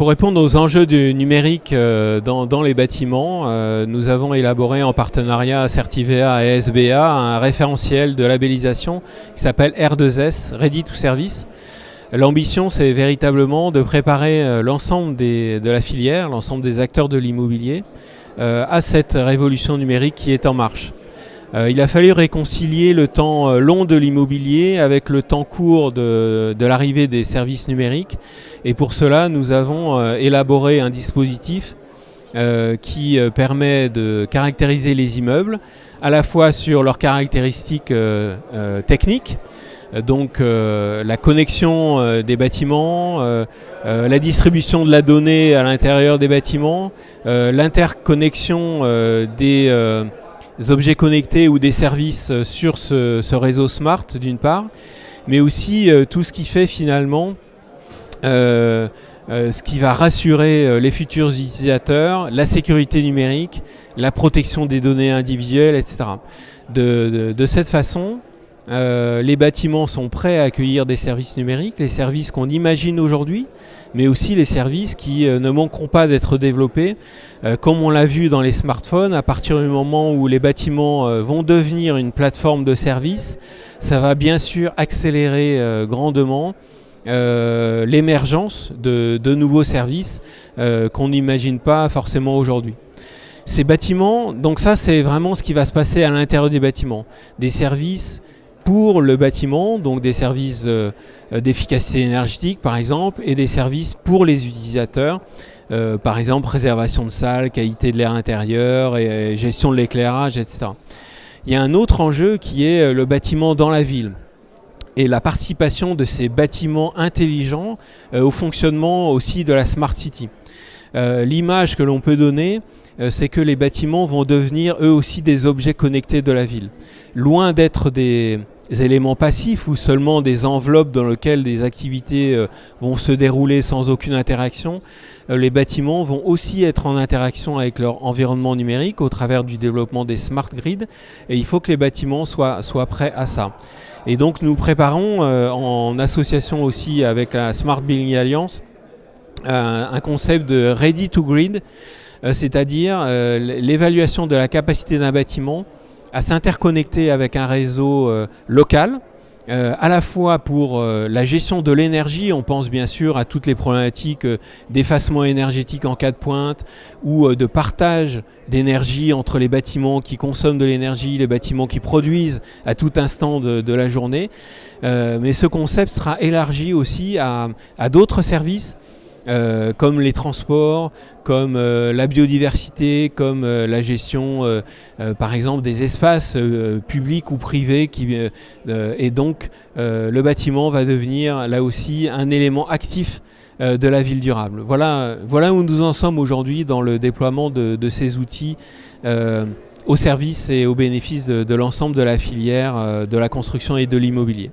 Pour répondre aux enjeux du numérique dans les bâtiments, nous avons élaboré en partenariat Certivea et SBA un référentiel de labellisation qui s'appelle R2S, Ready to Service. L'ambition, c'est véritablement de préparer l'ensemble de la filière, l'ensemble des acteurs de l'immobilier à cette révolution numérique qui est en marche. Il a fallu réconcilier le temps long de l'immobilier avec le temps court de l'arrivée des services numériques. Et pour cela, nous avons élaboré un dispositif qui permet de caractériser les immeubles, à la fois sur leurs caractéristiques techniques, donc la connexion des bâtiments, la distribution de la donnée à l'intérieur des bâtiments, l'interconnexion des objets connectés ou des services sur ce réseau smart d'une part, mais aussi tout ce qui fait finalement ce qui va rassurer les futurs utilisateurs, la sécurité numérique, la protection des données individuelles, etc. De cette façon, les bâtiments sont prêts à accueillir des services numériques, les services qu'on imagine aujourd'hui, mais aussi les services qui ne manqueront pas d'être développés. Comme on l'a vu dans les smartphones, à partir du moment où les bâtiments vont devenir une plateforme de services, ça va bien sûr accélérer grandement l'émergence de nouveaux services qu'on n'imagine pas forcément aujourd'hui. Ces bâtiments, donc ça c'est vraiment ce qui va se passer à l'intérieur des bâtiments. Des services pour le bâtiment, donc des services d'efficacité énergétique par exemple, et des services pour les utilisateurs, par exemple réservation de salles, qualité de l'air intérieur, et gestion de l'éclairage, etc. Il y a un autre enjeu qui est le bâtiment dans la ville et la participation de ces bâtiments intelligents au fonctionnement aussi de la Smart City. L'image que l'on peut donner, c'est que les bâtiments vont devenir eux aussi des objets connectés de la ville. Loin d'être des éléments passifs ou seulement des enveloppes dans lesquelles des activités vont se dérouler sans aucune interaction, les bâtiments vont aussi être en interaction avec leur environnement numérique au travers du développement des smart grids, et il faut que les bâtiments soient prêts à ça. Et donc nous préparons en association aussi avec la Smart Building Alliance un concept de Ready to Grid, c'est-à-dire l'évaluation de la capacité d'un bâtiment à s'interconnecter avec un réseau local, à la fois pour la gestion de l'énergie. On pense bien sûr à toutes les problématiques d'effacement énergétique en cas de pointe ou de partage d'énergie entre les bâtiments qui consomment de l'énergie, les bâtiments qui produisent à tout instant de la journée. Mais ce concept sera élargi aussi à d'autres services, comme les transports, comme la biodiversité, comme la gestion par exemple des espaces publics ou privés et donc le bâtiment va devenir là aussi un élément actif de la ville durable. Voilà où nous en sommes aujourd'hui dans le déploiement de ces outils au service et au bénéfice de l'ensemble de la filière de la construction et de l'immobilier.